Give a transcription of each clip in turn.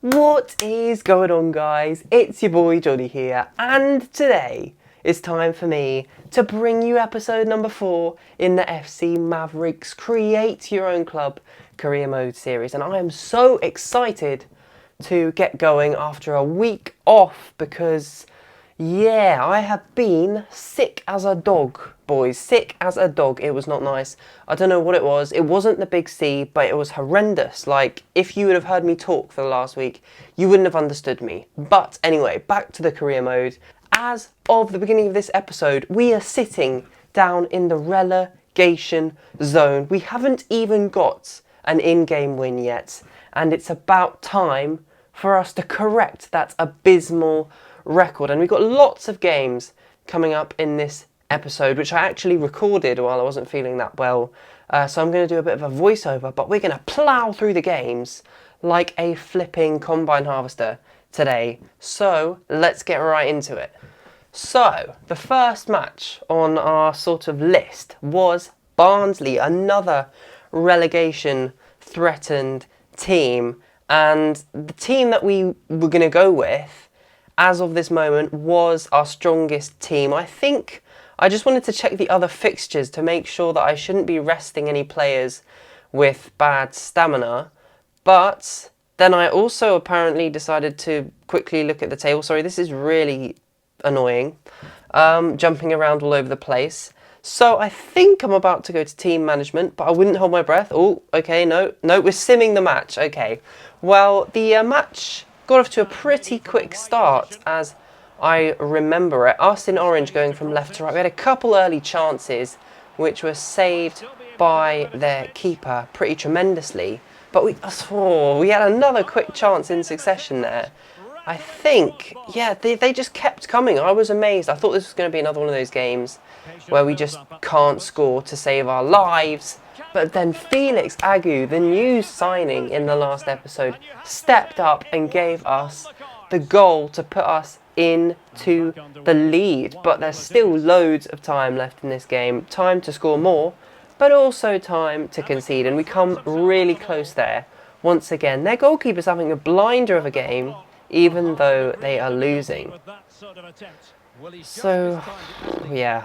What is going on, guys? It's your boy Johnny here, and today it's time for me to bring you episode number 4 in the FC Mavericks Create Your Own Club Career Mode series, and I am so excited to get going after a week off because, yeah, I have been sick as a dog, boys. Sick as a dog. It was not nice. I don't know what it was. It wasn't the big C, but it was horrendous. Like, if you would have heard me talk for the last week, you wouldn't have understood me. But anyway, back to the career mode. As of the beginning of this episode, we are sitting down in the relegation zone. We haven't even got an in-game win yet, and it's about time for us to correct that abysmal record. And we've got lots of games coming up in this episode, which I actually recorded while I wasn't feeling that well. So I'm going to do a bit of a voiceover, but we're going to plough through the games like a flipping combine harvester today. So let's get right into it. So the first match on our sort of list was Barnsley, another relegation threatened team. And the team that we were going to go with, as of this moment, was our strongest team. I think I just wanted to check the other fixtures to make sure that I shouldn't be resting any players with bad stamina. But then I also apparently decided to quickly look at the table. Sorry, this is really annoying. Jumping around all over the place. So I think I'm about to go to team management, but I wouldn't hold my breath. Oh, okay, no, we're simming the match. Okay, well, the match got off to a pretty quick start, as I remember it. Us in orange going from left to right. We had a couple early chances, which were saved by their keeper pretty tremendously. But we had another quick chance in succession there. I think, yeah, they just kept coming. I was amazed. I thought this was going to be another one of those games where we just can't score to save our lives. But then Felix Agu, the new signing in the last episode, stepped up and gave us the goal to put us into the lead. But there's still loads of time left in this game. Time to score more, but also time to concede. And we come really close there. Once again, their goalkeeper's having a blinder of a game, even though they are losing. So, yeah,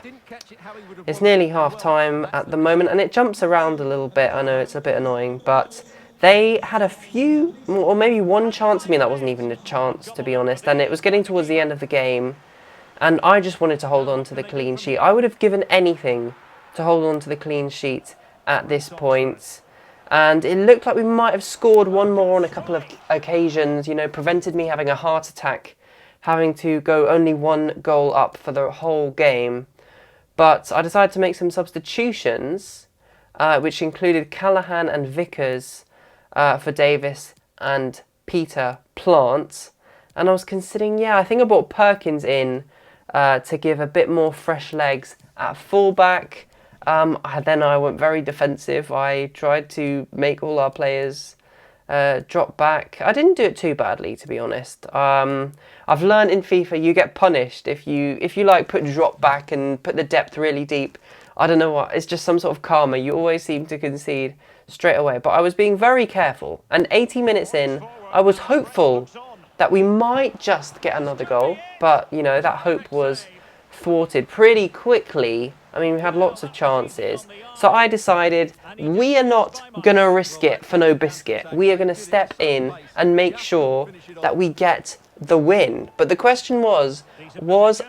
it's nearly half time at the moment, and it jumps around a little bit. I know it's a bit annoying, but they had a few, or maybe one chance. I mean, that wasn't even a chance, to be honest, and it was getting towards the end of the game, and I just wanted to hold on to the clean sheet. I would have given anything to hold on to the clean sheet at this point. And it looked like we might have scored one more on a couple of occasions, you know, prevented me having a heart attack, having to go only one goal up for the whole game. But I decided to make some substitutions, which included Callahan and Vickers for Davis and Peter Plant. And I was considering, I think I brought Perkins in to give a bit more fresh legs at fullback. Then I went very defensive. I tried to make all our players drop back. I didn't do it too badly, to be honest. I've learned in FIFA you get punished if you like put drop back and put the depth really deep. I don't know what. It's just some sort of karma. You always seem to concede straight away. But I was being very careful. And 80 minutes in, I was hopeful that we might just get another goal. But, you know, that hope was thwarted pretty quickly. I mean, we had lots of chances. So I decided we are not going to risk it for no biscuit. We are going to step in and make sure that we get the win. But the question was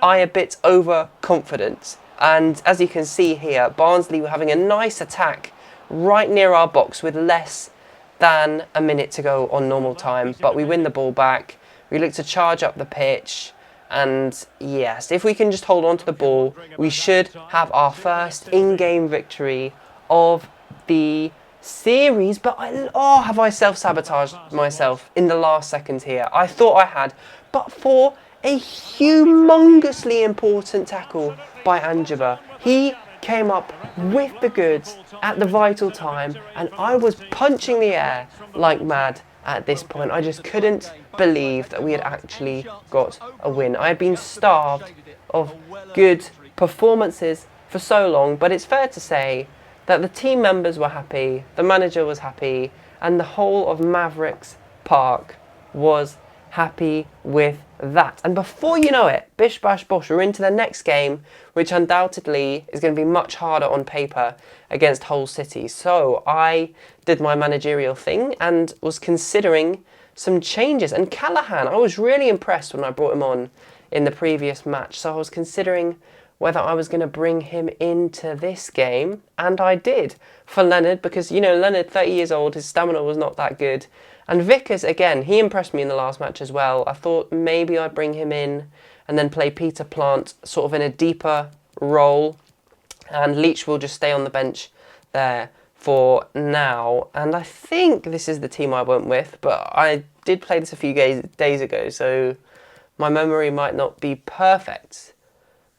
I a bit overconfident? And as you can see here, Barnsley were having a nice attack right near our box with less than a minute to go on normal time. But we win the ball back. We look to charge up the pitch. And yes, if we can just hold on to the ball, we should have our first in-game victory of the series. But have I self-sabotaged myself in the last seconds here? I thought I had, but for a humongously important tackle by Angeva. He came up with the goods at the vital time, and I was punching the air like mad. At this point, I just couldn't believe that we had actually got a win. I had been starved of good performances for so long, but it's fair to say that the team members were happy, the manager was happy, and the whole of Mavericks Park was happy with that. And before you know it, bish bash bosh, we're into the next game, which undoubtedly is going to be much harder on paper against Hull City. So I did my managerial thing and was considering some changes. And Callahan, I was really impressed when I brought him on in the previous match. So I was considering whether I was going to bring him into this game, and I did for Leonard, because, you know, Leonard, 30 years old, his stamina was not that good. And Vickers, again, he impressed me in the last match as well. I thought maybe I'd bring him in and then play Peter Plant sort of in a deeper role, and Leach will just stay on the bench there for now. And I think this is the team I went with, but I did play this a few days ago, so my memory might not be perfect.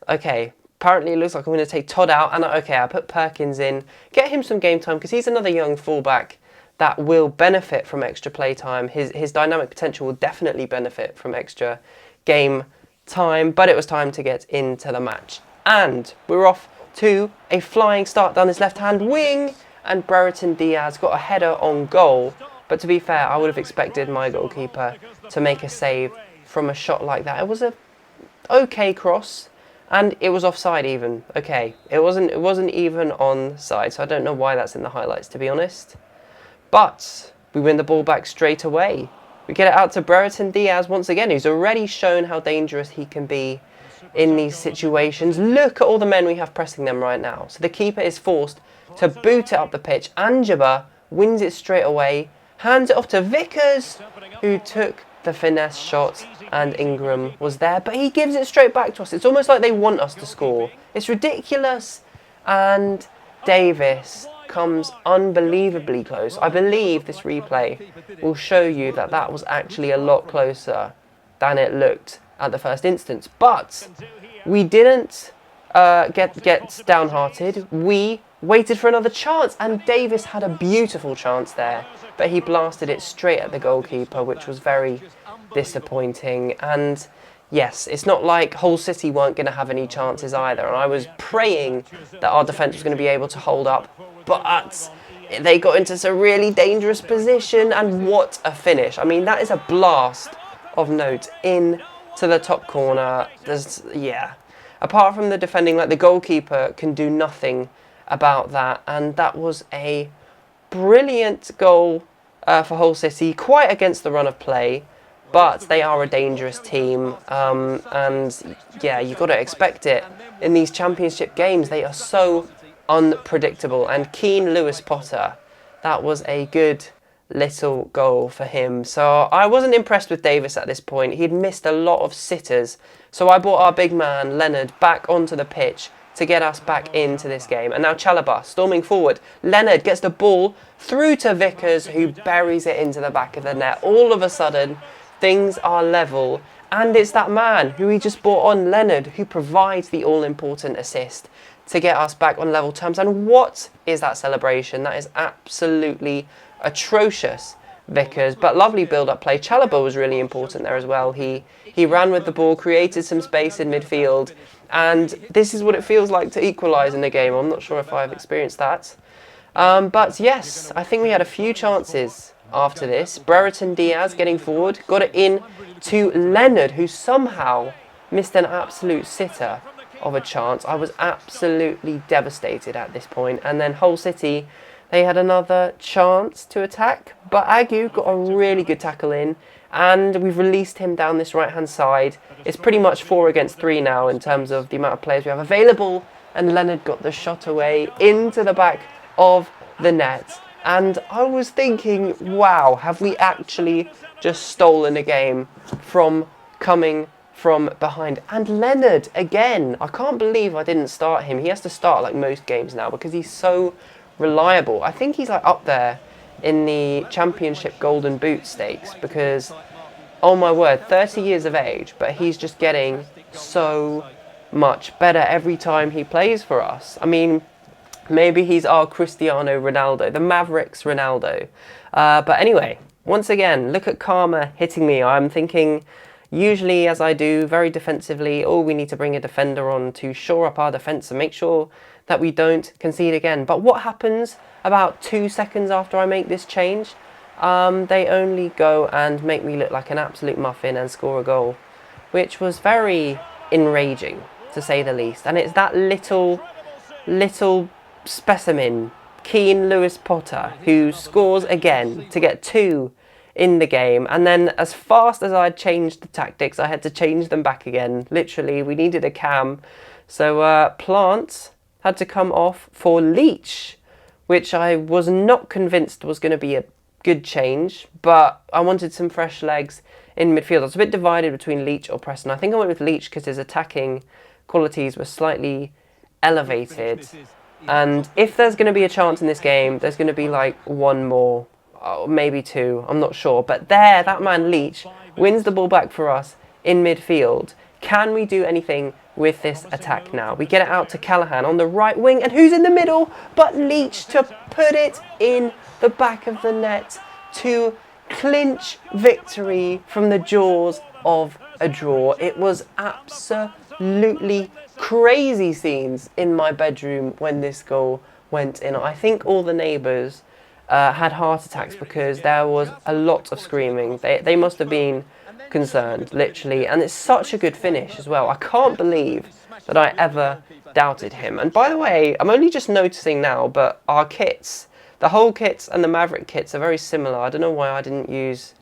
Okay, apparently it looks like I'm going to take Todd out, and okay, I put Perkins in, get him some game time, because he's another young fullback that will benefit from extra play time. His dynamic potential will definitely benefit from extra game time, but it was time to get into the match. And we're off to a flying start down this left-hand wing, and Brereton Diaz got a header on goal. But to be fair, I would have expected my goalkeeper to make a save from a shot like that. It was a okay cross, and it was offside even. Okay, it wasn't even onside, so I don't know why that's in the highlights, to be honest. But we win the ball back straight away. We get it out to Brereton Diaz once again, who's already shown how dangerous he can be in these situations. Look at all the men we have pressing them right now. So the keeper is forced to boot it up the pitch. Anjaba wins it straight away, hands it off to Vickers, who took the finesse shot, and Ingram was there, but he gives it straight back to us. It's almost like they want us to score. It's ridiculous. And Davis comes unbelievably close. I believe this replay will show you that that was actually a lot closer than it looked at the first instance. But we didn't get downhearted. We waited for another chance, and Davis had a beautiful chance there, but he blasted it straight at the goalkeeper, which was very disappointing. And yes, it's not like Hull City weren't going to have any chances either, and I was praying that our defence was going to be able to hold up, but they got into some really dangerous position, and what a finish. I mean, that is a blast of note in to the top corner. Yeah, apart from the defending, like, the goalkeeper can do nothing about that, and that was a brilliant goal for Hull City, quite against the run of play, but they are a dangerous team, and yeah, you've got to expect it in these championship games. They are so unpredictable, and Keane Lewis Potter, that was a good little goal for him. So I wasn't impressed with Davis at this point. He'd missed a lot of sitters, so I brought our big man Leonard back onto the pitch to get us back into this game. And now Chalobah storming forward. Leonard gets the ball through to Vickers, who buries it into the back of the net. All of a sudden, things are level, and it's that man who we just brought on, Leonard, who provides the all-important assist to get us back on level terms. And what is that celebration? That is absolutely atrocious, Vickers. But lovely build-up play. Chalobah was really important there as well. He ran with the ball, created some space in midfield, and this is what it feels like to equalise in a game. I'm not sure if I've experienced that. But yes, I think we had a few chances after this. Brereton Diaz getting forward, got it in to Leonard, who somehow missed an absolute sitter of a chance. I was absolutely devastated at this point. And then Hull City, they had another chance to attack, but Agu got a really good tackle in, and we've released him down this right-hand side. It's pretty much 4 against 3 now in terms of the amount of players we have available, and Leonard got the shot away into the back of the net. And I was thinking, wow, have we actually just stolen a game from coming from behind? And Leonard, again, I can't believe I didn't start him. He has to start like most games now because he's so reliable. I think he's like up there in the Championship Golden Boot stakes because, oh my word, 30 years of age, but he's just getting so much better every time he plays for us. I mean, maybe he's our Cristiano Ronaldo, the Mavericks Ronaldo. But anyway, once again, look at karma hitting me. I'm thinking, usually as I do, very defensively, oh, we need to bring a defender on to shore up our defence and make sure that we don't concede again. But what happens about 2 seconds after I make this change? they only go and make me look like an absolute muffin and score a goal, which was very enraging, to say the least. And it's that little specimen, Keane Lewis Potter, who scores again to get 2 in the game. And then as fast as I'd changed the tactics, I had to change them back again. Literally, we needed a cam. So Plant had to come off for Leach, which I was not convinced was going to be a good change, but I wanted some fresh legs in midfield. I was a bit divided between Leach or Preston. I think I went with Leach because his attacking qualities were slightly elevated. And if there's going to be a chance in this game, there's going to be like 1 more, maybe 2, I'm not sure. But there, that man Leach wins the ball back for us in midfield. Can we do anything with this attack now? We get it out to Callahan on the right wing, and who's in the middle but Leach to put it in the back of the net to clinch victory from the jaws of a draw. It was absolutely crazy scenes in my bedroom when this goal went in. I think all the neighbours had heart attacks because there was a lot of screaming. They must have been concerned, literally. And it's such a good finish as well. I can't believe that I ever doubted him. And by the way, I'm only just noticing now, but our kits, the whole kits and the Maverick kits are very similar. I don't know why I didn't use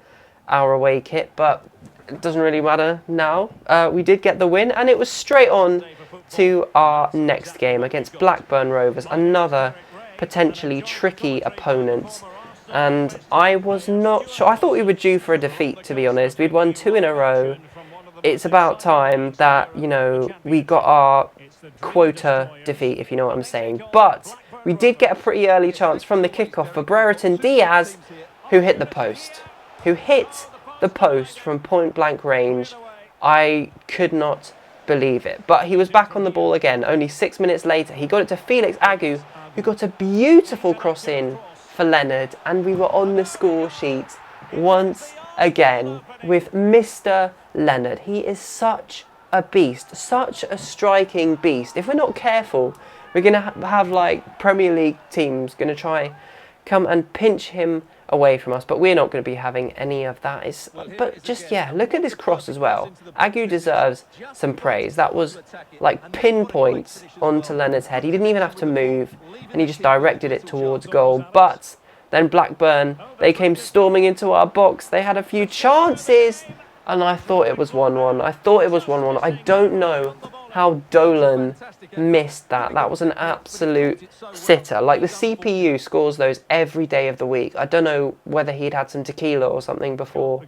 our away kit, but it doesn't really matter now. We did get the win, and it was straight on to our next game against Blackburn Rovers, another potentially tricky opponent. And I was not sure. I thought we were due for a defeat, to be honest. We'd won 2 in a row. It's about time that, you know, we got our quota defeat, if you know what I'm saying. But we did get a pretty early chance from the kickoff for Brereton Diaz, who hit the post. From point blank range. I could not believe it. But he was back on the ball again. Only 6 minutes later, he got it to Felix Agu, who got a beautiful cross in for Leonard, and we were on the score sheet once again with Mr. Leonard. He is such a beast, such a striking beast. If we're not careful, we're going to have like Premier League teams going to try come and pinch him away from us, but we're not going to be having any of that. But just, yeah, look at this cross as well. Agu deserves some praise. That was like pinpoint onto Leonard's head. He didn't even have to move, and he just directed it towards goal. But then Blackburn, they came storming into our box. They had a few chances, and I thought it was 1-1. I don't know how Dolan missed that. That was an absolute sitter. Like, the CPU scores those every day of the week. I don't know whether he'd had some tequila or something before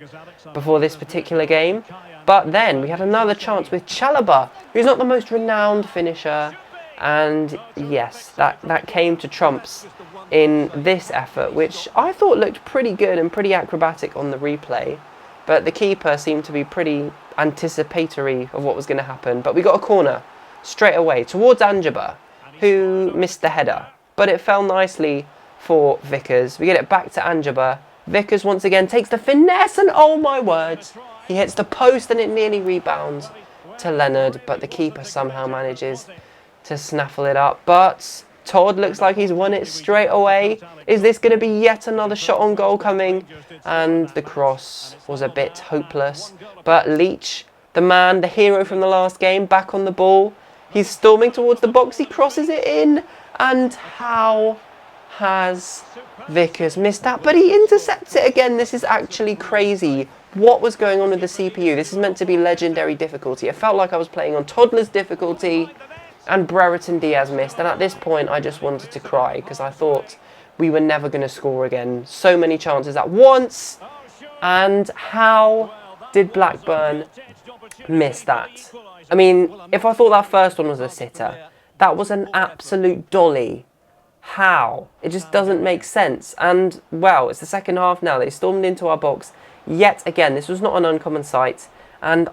this particular game. But then we had another chance with Chalobah, who's not the most renowned finisher. And yes, that came to trumps in this effort, which I thought looked pretty good and pretty acrobatic on the replay. But the keeper seemed to be pretty anticipatory of what was going to happen. But we got a corner straight away towards Anjaba, who missed the header. But it fell nicely for Vickers. We get it back to Anjaba. Vickers once again takes the finesse, and oh my word, he hits the post and it nearly rebounds to Leonard. But the keeper somehow manages to snaffle it up. But Todd looks like he's won it straight away. Is this going to be yet another shot on goal coming? And the cross was a bit hopeless. But Leach, the man, the hero from the last game, back on the ball. He's storming towards the box. He crosses it in. And how has Vickers missed that? But he intercepts it again. This is actually crazy. What was going on with the CPU? This is meant to be legendary difficulty. It felt like I was playing on toddler's difficulty. And Brereton Diaz missed, and at this point I just wanted to cry because I thought we were never going to score again. So many chances at once, and how did Blackburn miss that? I mean, if I thought that first one was a sitter, that was an absolute dolly. How? It just doesn't make sense. And, well, it's the second half now. They stormed into our box yet again. This was not an uncommon sight, and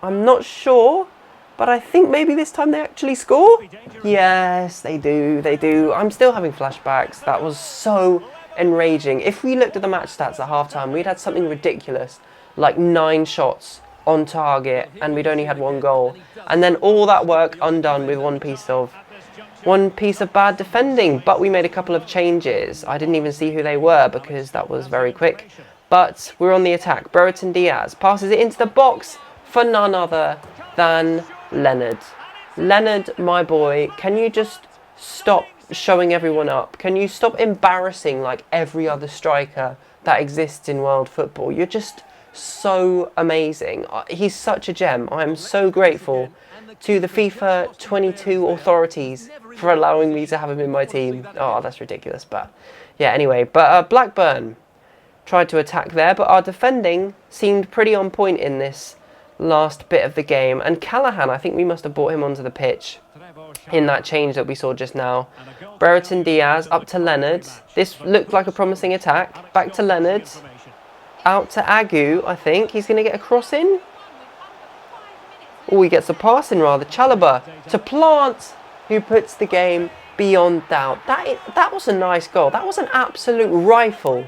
I'm not sure, but I think maybe this time they actually score. Yes, they do. I'm still having flashbacks. That was so enraging. If we looked at the match stats at halftime, we'd had something ridiculous, like 9 shots on target, and we'd only had 1 goal. And then all that work undone with one piece of one piece of bad defending, but we made a couple of changes. I didn't even see who they were because that was very quick. But we're on the attack. Brereton Diaz passes it into the box for none other than Leonard. Leonard, my boy, can you just stop showing everyone up? Can you stop embarrassing like every other striker that exists in world football? You're just so amazing. He's such a gem. I am so grateful to the FIFA 22 authorities for allowing me to have him in my team. Oh, that's ridiculous. But yeah, anyway. But Blackburn tried to attack there, but our defending seemed pretty on point in this last bit of the game. And Callahan, I think we must have brought him onto the pitch in that change that we saw just now. Brereton Diaz up to Leonard. This looked like a promising attack. Back to Leonard. Out to Agu, I think. He's going to get a cross in. Oh, he gets a pass in rather. Chalobah to Plant, who puts the game beyond doubt. That was a nice goal. That was an absolute rifle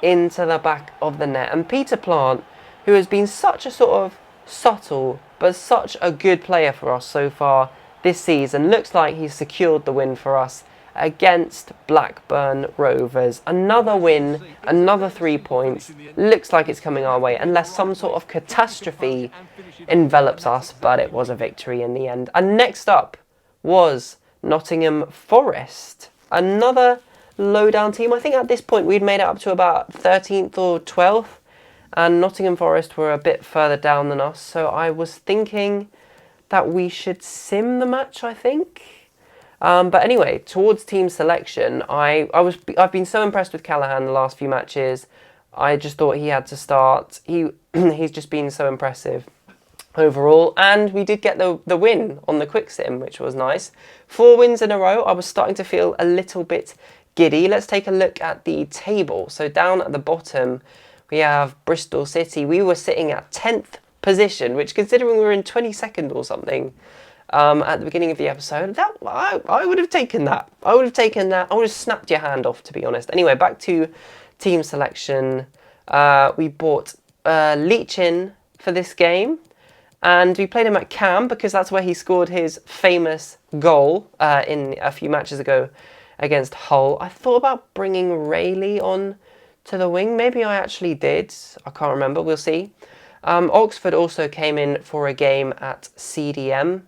into the back of the net. And Peter Plant, who has been such a sort of subtle but such a good player for us so far this season, looks like he's secured the win for us against Blackburn Rovers. Another win, another 3 points. Looks like it's coming our way unless some sort of catastrophe envelops us, but it was a victory in the end. And next up was Nottingham Forest. Another low-down team. I think at this point we'd made it up to about 13th or 12th, and Nottingham Forest were a bit further down than us, so I was thinking that we should sim the match, I think. But anyway, towards team selection, I've been so impressed with Callahan the last few matches. I just thought he had to start. He's just been so impressive overall, and we did get the win on the quick sim, which was nice. 4 wins in a row. I was starting to feel a little bit giddy. Let's take a look at the table. So down at the bottom, we have Bristol City. We were sitting at 10th position, which, considering we were in 22nd or something at the beginning of the episode, I would have taken that. I would have taken that. I would have snapped your hand off, to be honest. Anyway, back to team selection. We bought Leach in for this game, and we played him at Cam because that's where he scored his famous goal in a few matches ago against Hull. I thought about bringing Rayleigh on to the wing. Maybe I actually did. I can't remember. We'll see. Oxford also came in for a game at CDM.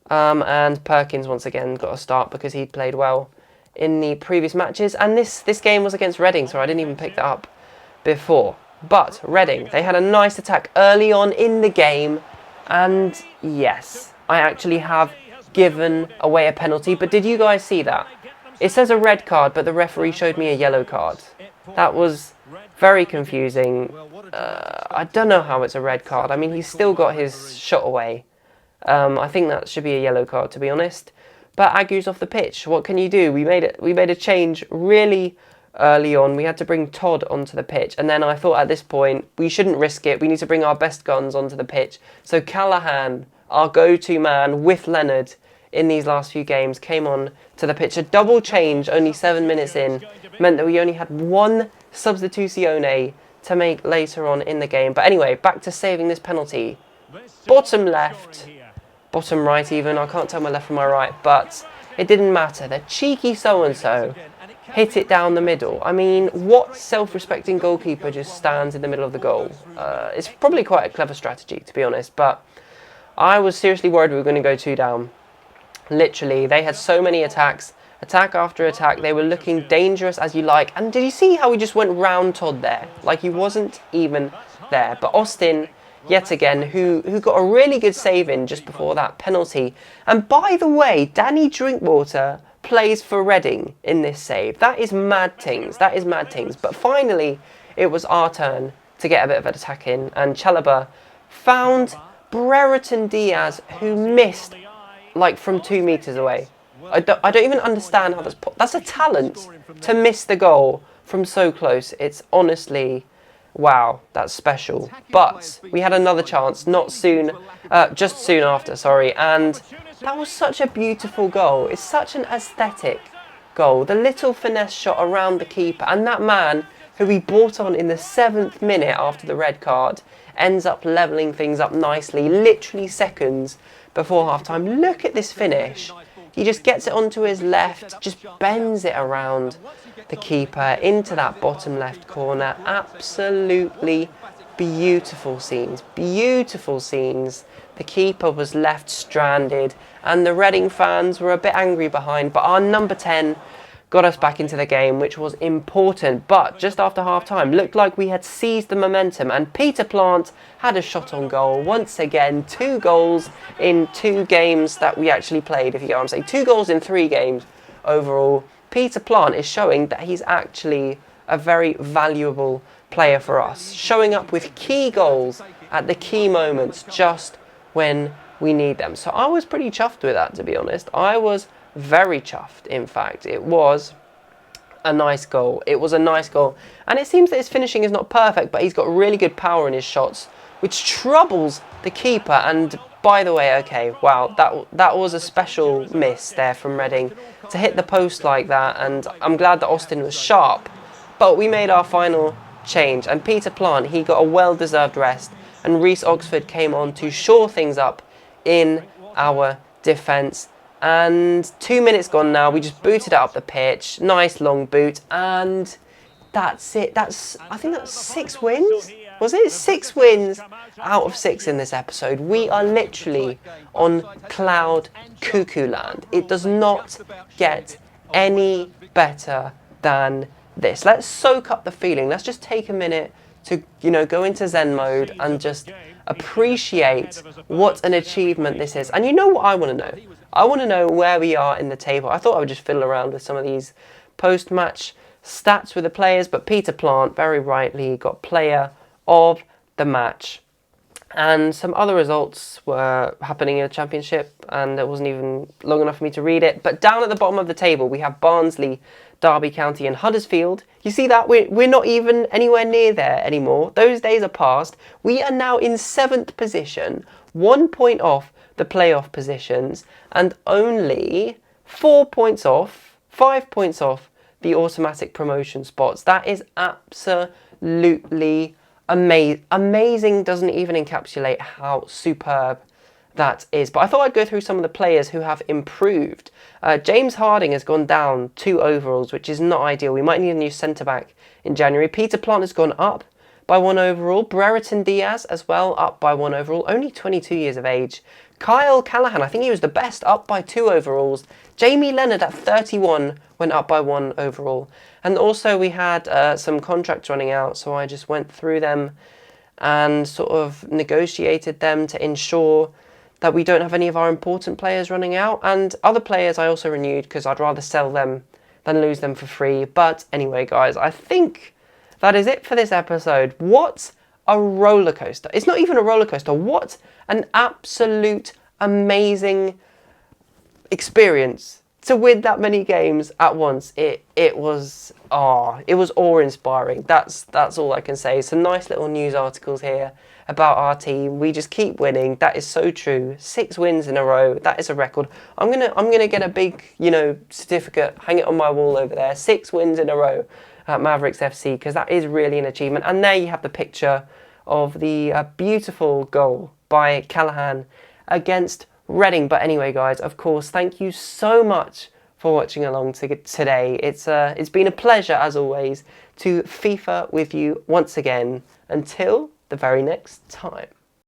And Perkins once again got a start because he played well in the previous matches. And this game was against Reading, so I didn't even pick that up before. But Reading, they had a nice attack early on in the game. And yes, I actually have given away a penalty. But did you guys see that? It says a red card, but the referee showed me a yellow card. That was very confusing. I don't know how it's a red card. I mean, he's still got his shot away. I think that should be a yellow card, to be honest. But Agu's off the pitch. What can you do? We made a change really early on. We had to bring Todd onto the pitch. And then I thought at this point, we shouldn't risk it. We need to bring our best guns onto the pitch. So Callahan, our go-to man with Leonard in these last few games, came on to the pitch. A double change only 7 minutes in meant that we only had one substituzione to make later on in the game. But anyway, back to saving this penalty. Bottom left, bottom right even, I can't tell my left from my right, but it didn't matter. The cheeky so-and-so hit it down the middle. I mean, what self-respecting goalkeeper just stands in the middle of the goal? It's probably quite a clever strategy, to be honest, but I was seriously worried we were going to go 2 down. Literally, they had so many attacks, attack after attack. They were looking dangerous as you like. And did you see how we just went round Todd there? Like he wasn't even there. But Austin, yet again, who got a really good save in just before that penalty. And by the way, Danny Drinkwater plays for Reading in this save. That is mad things. That is mad things. But finally, it was our turn to get a bit of an attack in. And Chalobah found Brereton Diaz, who missed like from 2 meters away. I don't even understand how that's a talent to miss the goal from so close. It's honestly, wow, that's special. But we had another chance, just soon after, sorry, and that was such a beautiful goal. It's such an aesthetic goal. The little finesse shot around the keeper, and that man who we brought on in the 7th minute after the red card ends up levelling things up nicely, literally seconds before half-time. Look at this finish. He just gets it onto his left, just bends it around the keeper into that bottom left corner. Absolutely beautiful scenes, beautiful scenes. The keeper was left stranded and the Reading fans were a bit angry behind, but our number 10 got us back into the game, which was important. But just after half-time, looked like we had seized the momentum and Peter Plant had a shot on goal. Once again, 2 goals in 2 games that we actually played, if you get what I'm saying. 2 goals in 3 games overall. Peter Plant is showing that he's actually a very valuable player for us, showing up with key goals at the key moments just when we need them. So I was pretty chuffed with that, to be honest. I was very chuffed, in fact. It was a nice goal. It was a nice goal. And it seems that his finishing is not perfect, but he's got really good power in his shots, which troubles the keeper. And by the way, okay, wow, that was a special miss there from Reading to hit the post like that. And I'm glad that Austin was sharp. But we made our final change. And Peter Plant, he got a well-deserved rest. And Reece Oxford came on to shore things up in our defence. And 2 minutes gone now, we just booted it up the pitch. Nice long boot, and that's it. I think that's 6 wins. Was it 6 wins out of 6 in this episode? We are literally on cloud cuckoo land. It does not get any better than this. Let's soak up the feeling. Let's just take a minute to, go into Zen mode and just appreciate what an achievement this is. And you know what I want to know? I want to know where we are in the table. I thought I would just fiddle around with some of these post-match stats with the players, but Peter Plant, very rightly, got player of the match. And some other results were happening in the Championship, and it wasn't even long enough for me to read it. But down at the bottom of the table, we have Barnsley, Derby County and Huddersfield. You see that? We're not even anywhere near there anymore. Those days are past. We are now in 7th position, 1 point off the playoff positions, and only 4 points off, 5 points off the automatic promotion spots. That is absolutely amazing. Doesn't even encapsulate how superb that is. But I thought I'd go through some of the players who have improved. James Harding has gone down 2 overalls, which is not ideal. We might need a new centre-back in January. Peter Plant has gone up by 1 overall. Brereton Diaz as well, up by 1 overall. Only 22 years of age. Kyle Callahan, I think he was the best, up by 2 overalls. Jamie Leonard at 31 went up by 1 overall. And also we had some contracts running out, so I just went through them and sort of negotiated them to ensure that we don't have any of our important players running out. And other players I also renewed because I'd rather sell them than lose them for free. But anyway, guys, I think that is it for this episode. What a roller coaster. It's not even a roller coaster. What an absolute amazing experience to win that many games at once. It was awe-inspiring. That's all I can say. Some nice little news articles here about our team. We just keep winning. That is so true. 6 wins in a row. That is a record. I'm gonna get a big, certificate, hang it on my wall over there. 6 wins in a row at Mavericks FC, because that is really an achievement. And there you have the picture of the beautiful goal by Callahan against Reading. But anyway, guys, of course, thank you so much for watching along today. It's been a pleasure, as always, to FIFA with you once again. Until the very next time.